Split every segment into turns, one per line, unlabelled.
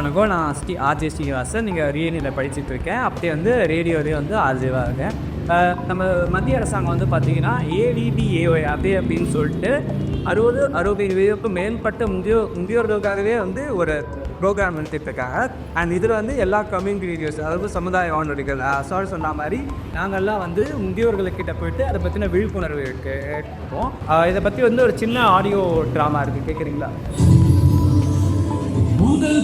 வணக்கம். நான் ஆர்ஜே ஸ்ரீனிவாசன். நீங்கள் ரியனியில் படிச்சுட்டு இருக்கேன். அப்படியே வந்து ரேடியோலேயே வந்து ஆர்ஜேவாக இருக்கேன். நம்ம மத்திய அரசாங்கம் வந்து பார்த்திங்கன்னா ADDAOI அப்படின்னு சொல்லிட்டு 60-65 மேற்பட்ட முதியோர்களுக்காகவே வந்து ஒரு ப்ரோக்ராம் எடுத்துகிட்ருக்காங்க. அண்ட் இதில் வந்து எல்லா கம்யூனிட்டி ரேடியோஸ், அதாவது சமுதாய வானொலிகள் சார் சொன்ன மாதிரி நாங்கள்லாம் வந்து முதியோர்களுக்கிட்ட போயிட்டு அதை பற்றின விழிப்புணர்வு எடுத்துப்போம். இதை பற்றி வந்து ஒரு சின்ன ஆடியோ ட்ராமா இருக்குது, கேட்குறீங்களா?
முதல்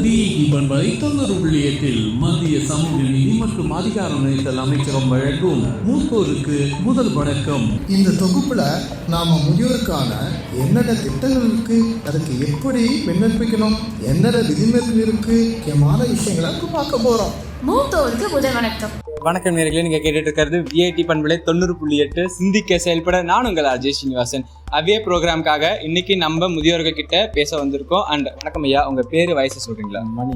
வரை 90.8 மத்திய சமூக நீதி மற்றும் அதிகார நிலையத்தில் அமைச்சகம் வழங்கும் மூத்தோருக்கு முதல் வணக்கம்.
இந்த தொகுப்புல நாம முதியோருக்கான என்னென்ன திட்டங்கள் இருக்கு, அதுக்கு எப்படி விண்ணப்பிக்கணும், என்னென்ன விதிமுறைகள் இருக்கு, முக்கியமான விஷயங்களை பார்க்க போறோம்.
மூத்தோருக்கு முதல் வணக்கம்.
வணக்கம் நேயர்களே, நீங்கள் கேட்டுட்டு இருக்கிறது விஐடி பண்பலை 90.8 சிந்திக்க செயல்பட. நான் உங்கள் அஜய் ஸ்ரீனிவாசன். அதே ப்ரோக்ராம்காக இன்னைக்கு நம்ம முதியோர்கள் கிட்ட பேச வந்திருக்கோம். அண்ட் வணக்கம் ஐயா, உங்கள் பேர், வயசு சொல்கிறீங்களா?
மணி.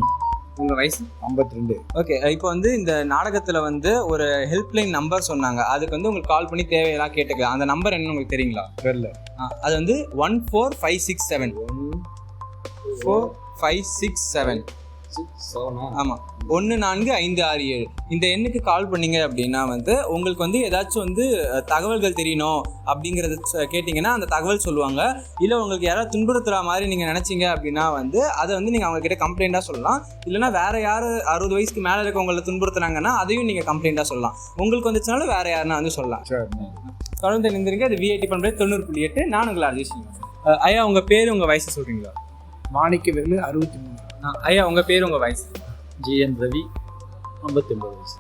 உங்கள் வயசு
52.
ஓகே. இப்போ வந்து இந்த நாடகத்தில் வந்து ஒரு ஹெல்ப்லைன் நம்பர் சொன்னாங்க. அதுக்கு வந்து உங்களுக்கு கால் பண்ணி தேவையெல்லாம் கேட்டுக்கலாம். அந்த நம்பர் என்னன்னு உங்களுக்கு தெரியுங்களா?
தெரியல.
அது வந்து 14567 4567. ஆமாம், 1456. இந்த எண்ணுக்கு கால் பண்ணிங்க அப்படின்னா வந்து உங்களுக்கு வந்து ஏதாச்சும் வந்து தகவல்கள் தெரியணும் அப்படிங்கிறது கேட்டிங்கன்னா அந்த தகவல் சொல்லுவாங்க. இல்லை உங்களுக்கு யாராவது துன்புறுத்துகிற மாதிரி நீங்கள் நினச்சிங்க அப்படின்னா வந்து அதை வந்து நீங்கள் அவங்கக்கிட்ட கம்ப்ளைண்ட்டாக சொல்லலாம். இல்லைனா வேறு யார் 60 வயசுக்கு மேலே இருக்கவங்களை துன்புறுத்துனாங்கன்னா அதையும் நீங்கள் கம்ப்ளைண்ட்டாக சொல்லலாம். உங்களுக்கு வந்துச்சுனாலும் வேறு யாருன்னா வந்து சொல்லலாம். தொடர்ந்து நினைந்திருங்க. அது விஐடி பண்பலை 90.8. நான் உங்களை அஜய் ஸ்ரீனிவாசன். ஐயா, உங்கள் பேர், உங்கள் வயசு சொல்கிறீங்களா?
மாணிக்கவேலு 63.
ஐயா, உங்கள் பேர், உங்கள் வயசு?
GN ரவி 59 வயசு.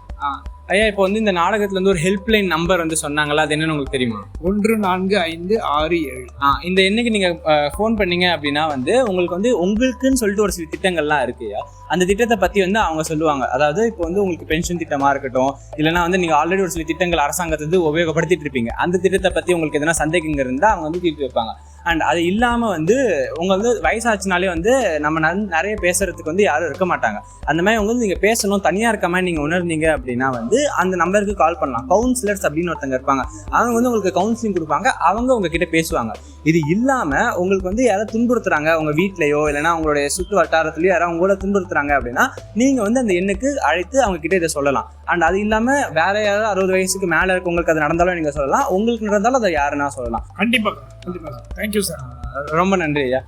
ஐயா, இப்போ வந்து இந்த நாடகத்துல வந்து ஒரு ஹெல்ப்லைன் நம்பர் வந்து சொன்னாங்களா, அது என்னன்னு உங்களுக்கு தெரியுமா?
14567.
இந்த எண்ணுக்கு நீங்க ஃபோன் பண்ணீங்க அப்படின்னா வந்து உங்களுக்கு வந்து உங்களுக்குன்னு சொல்லிட்டு ஒரு சில திட்டங்கள்லாம் இருக்குயா. அந்த திட்டத்தை பத்தி வந்து அவங்க சொல்லுவாங்க. அதாவது இப்போ வந்து உங்களுக்கு பென்ஷன் திட்டமா இருக்கட்டும், இல்லைன்னா வந்து நீங்க ஆல்ரெடி ஒரு சில திட்டங்கள் அரசாங்கத்தை உபயோகப்படுத்திட்டு இருப்பீங்க. அந்த திட்டத்தை பத்தி உங்களுக்கு எதனா சந்தேகங்கள் இருந்தால் அவங்க வந்து தீர்த்து வைப்பாங்க. அண்ட் அது இல்லாமல் வந்து உங்க வந்து வயசாச்சுனாலே வந்து நம்ம நிறைய பேசுறதுக்கு வந்து யாரும் இருக்க மாட்டாங்க. அந்த மாதிரி உங்க வந்து நீங்கள் பேசணும், தனியாக இருக்க மாதிரி நீங்கள் உணர்ந்தீங்க அப்படின்னா வந்து அந்த நம்பருக்கு கால் பண்ணலாம். கவுன்சிலர்ஸ் அப்படின்னு ஒருத்தங்க இருப்பாங்க. அவங்க வந்து உங்களுக்கு கவுன்சிலிங் கொடுப்பாங்க. அவங்க உங்ககிட்ட பேசுவாங்க. இது இல்லாமல் உங்களுக்கு வந்து யாராவது துன்புறுத்துறாங்க, உங்கள் வீட்லையோ இல்லைனா உங்களுடைய சுற்று வட்டாரத்துலையோ யாராவது உங்களோட துன்புறுத்துறாங்க அப்படின்னா நீங்கள் வந்து அந்த எண்ணுக்கு அழைத்து அவங்க கிட்ட இதை சொல்லலாம். அண்ட் அது இல்லாமல் வேற யாராவது 60 வயசுக்கு மேலே இருக்கவங்களுக்கு அது நடந்தாலும் நீங்கள் சொல்லலாம். உங்களுக்கு நடந்தாலும் அதை யாருன்னா சொல்லலாம்.
கண்டிப்பாக. Thank you sir.
ரொம்ப நன்றி ஐயா.